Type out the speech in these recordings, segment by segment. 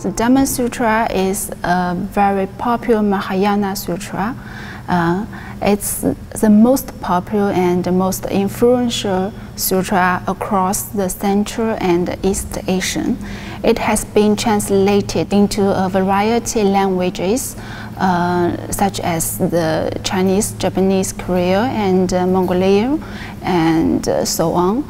The Diamond Sūtra is a very popular Mahāyāna sutra. It's the most popular and the most influential sutra across the Central and East Asia. It has been translated into a variety of languages, such as the Chinese, Japanese, Korean, and Mongolian, and so on.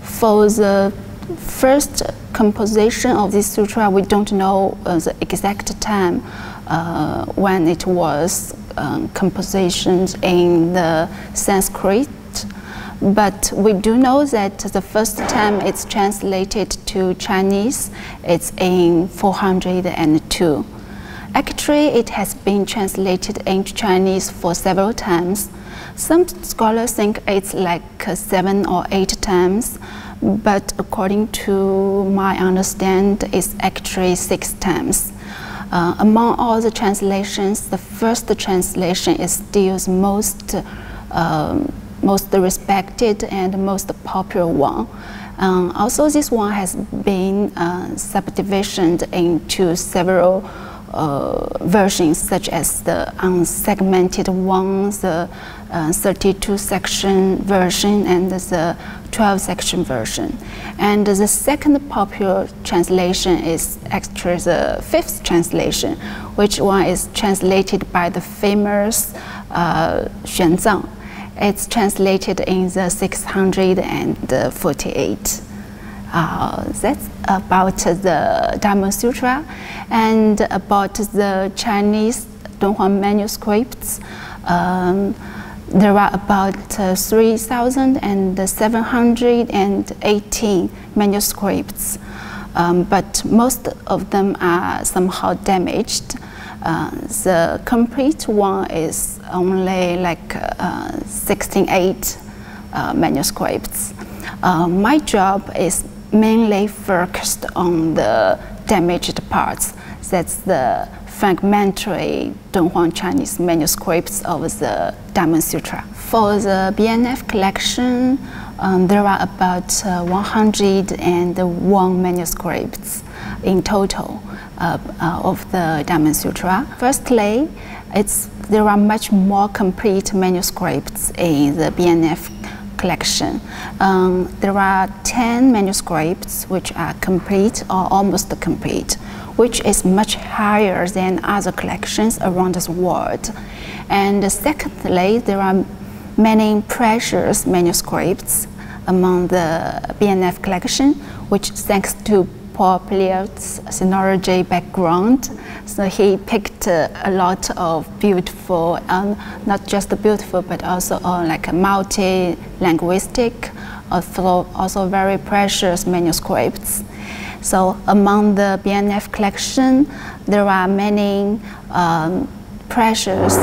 For the first composition of this sutra, we don't know the exact time when it was compositioned in the Sanskrit, but we do know that the first time it's translated to Chinese, it's in 402. Actually, it has been translated into Chinese for several times. Some scholars think it's like 7 or 8 times, but according to my understanding, it's actually 6 times. Among all the translations, the first translation is still the most respected and most popular one. Also, this one has been subdivided into several versions, such as the unsegmented one, the 32-section version, and the 12-section version. And the second popular translation is actually the 5th translation, which one is translated by the famous Xuanzang. It's translated in the 648. That's about the Diamond Sūtra. And about the Chinese Dunhuang manuscripts, there are about 3,718 manuscripts, but most of them are somehow damaged. The complete one is only like 68 manuscripts. My job is mainly focused on the damaged parts. That's the fragmentary Dunhuang Chinese manuscripts of the Diamond Sūtra. For the BNF collection, there are about 101 manuscripts in total of the Diamond Sūtra. Firstly, there are much more complete manuscripts in the BNF collection. There are 10 manuscripts which are complete or almost complete, which is much higher than other collections around the world. And secondly, there are many precious manuscripts among the BNF collection, which thanks to Paul Pliot's sinology background, so he picked a lot of beautiful, not just beautiful, but also like a multi-linguistic, also very precious manuscripts. So among the BNF collection, there are many precious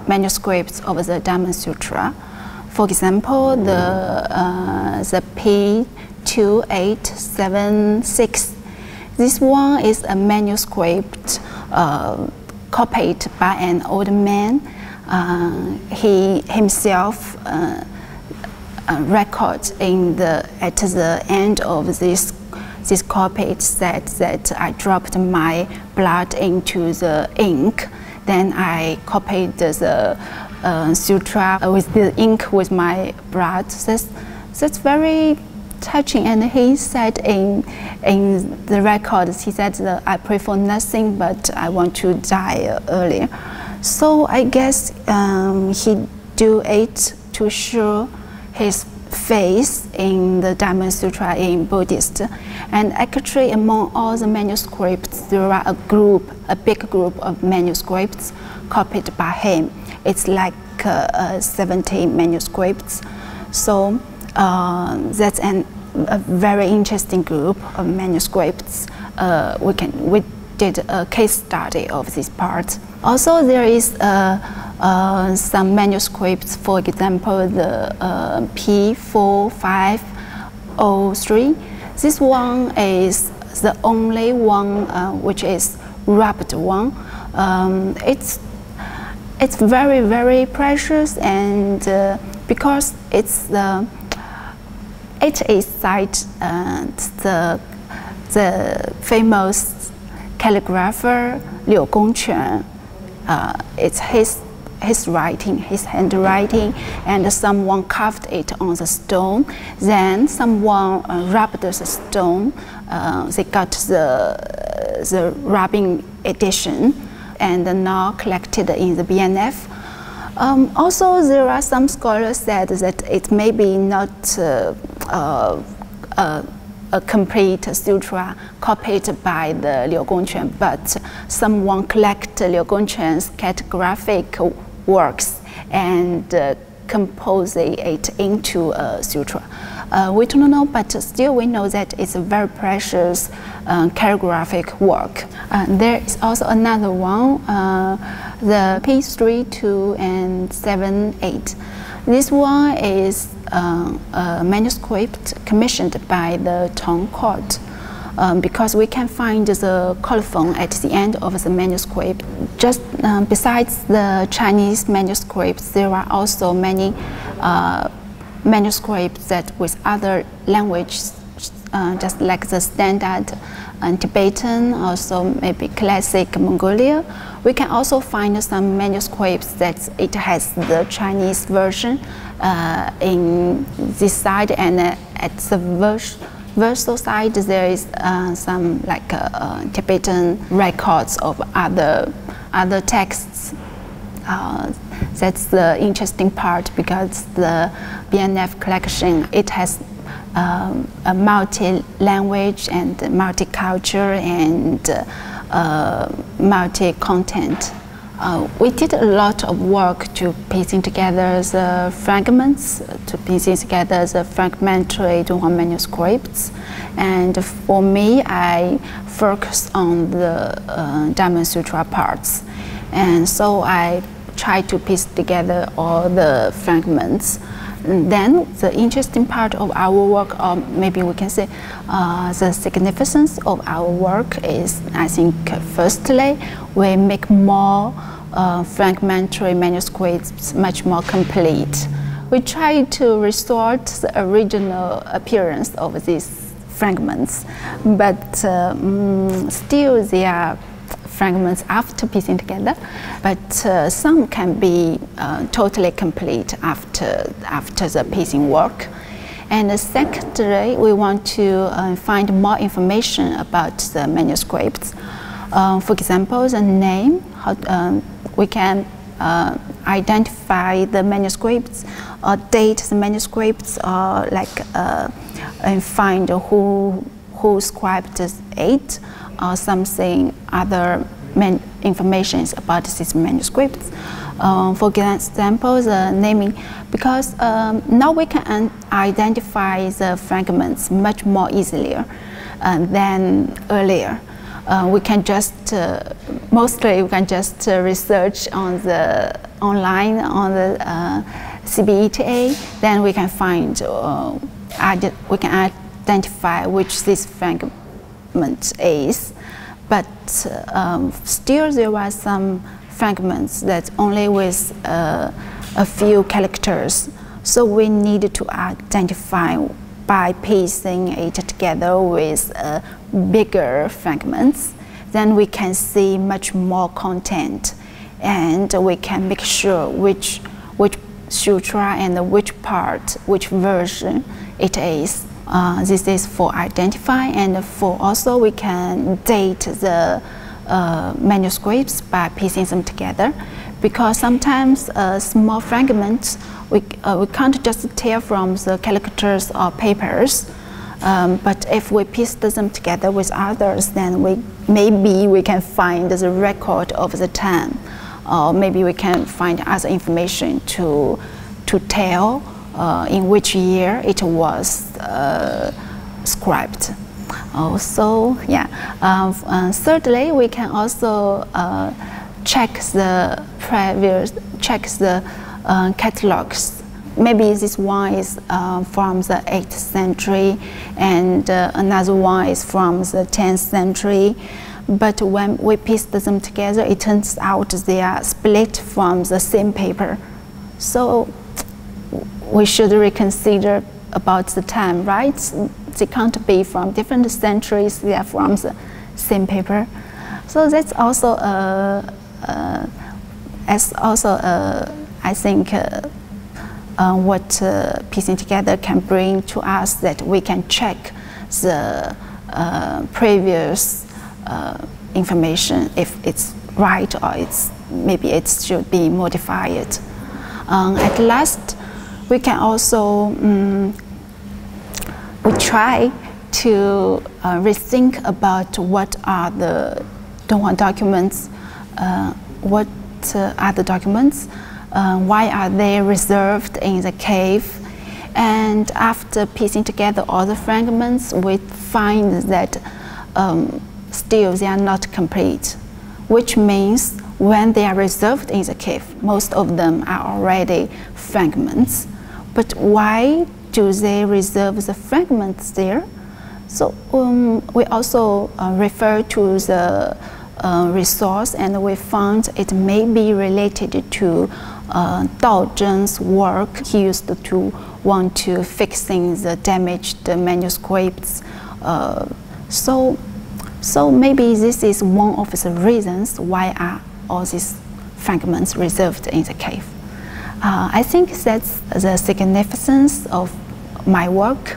manuscripts of the Diamond Sūtra. For example, the P2876. This one is a manuscript copied by an old man. He himself records at the end of this copy. It said that I dropped my blood into the ink. Then I copied the sutra with the ink with my blood. That's very touching. And he said in the records, he said that I pray for nothing, but I want to die earlier. So I guess he do it to show his faith in the Diamond Sūtra in Buddhist. And actually, among all the manuscripts, there are a big group of manuscripts copied by him. It's like 70 manuscripts. So that's a very interesting group of manuscripts. We did a case study of this part. Also, there is some manuscripts, for example, the P4503. This one is the only one which is rubbed one. It's very, very precious, and because it is cite the famous calligrapher LUO Mujun. It's his writing, his handwriting, and someone carved it on the stone. Then someone rubbed the stone. They got the rubbing edition, and now collected in the BNF. Also, there are some scholars said that it may be not a complete sutra copied by the LUO Mujun, but someone collected LUO Mujun's calligraphic works and compose it into a sutra. We don't know, but still we know that it's a very precious calligraphic work. There is also another one, the P32 and 78. This one is a manuscript commissioned by the Tong court, because we can find the colophon at the end of the manuscript. Just besides the Chinese manuscripts, there are also many manuscripts that with other languages, just like the standard Tibetan, also maybe classic Mongolia. We can also find some manuscripts that it has the Chinese version in this side, and at the verso side there is some like Tibetan records of other texts. That's the interesting part, because the BNF collection, it has a multi-language and multi-culture and multi-content. We did a lot of work to piecing together the fragments, to piecing together the fragmentary Dunhuang manuscripts. And for me, I focus on the Diamond Sūtra parts. And so I try to piece together all the fragments. And then the interesting part of our work, or maybe we can say the significance of our work is, I think, firstly, we make more fragmentary manuscripts much more complete. We try to restore the original appearance of these fragments, but still they are fragments after piecing together, but some can be totally complete after the piecing work. And secondly, we want to find more information about the manuscripts. For example, the name, how we can identify the manuscripts, or date the manuscripts, or like and find who scribed it, or something other information about these manuscripts. For example, the naming, because now we can identify the fragments much more easily than earlier. We can just mostly we can just research on the online on the CBETA. Then we can find we can identify which this fragment is, but still there are some fragments that only with a few characters. So we need to identify by piecing it together with bigger fragments. Then we can see much more content, and we can make sure which sutra and which part, which version it is. This is for identify, and for also we can date the manuscripts by piecing them together, because sometimes small fragments we can't just tell from the characters or papers, but if we piece them together with others, then maybe we can find the record of the time, or maybe we can find other information to tell in which year it was scribed. Also, yeah. Thirdly, we can also check the catalogs. Maybe this one is from the 8th century, and another one is from the 10th century. but when we pieced them together, it turns out they are split from the same paper. So we should reconsider about the time, right? They can't be from different centuries, they are from the same paper. So that's also I think what piecing together can bring to us, that we can check the previous information if it's right or maybe it should be modified. At last, we can also we try to rethink about what are the Dunhuang documents, what are the documents, why are they reserved in the cave. And after piecing together all the fragments, we find that still they are not complete, which means when they are reserved in the cave, most of them are already fragments. But why do they reserve the fragments there? So we also refer to the resource, and we found it may be related to Dao Zhen's work. He used to want to fixing the damaged manuscripts. So maybe this is one of the reasons why are all these fragments reserved in the cave. I think that's the significance of my work.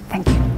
Thank you.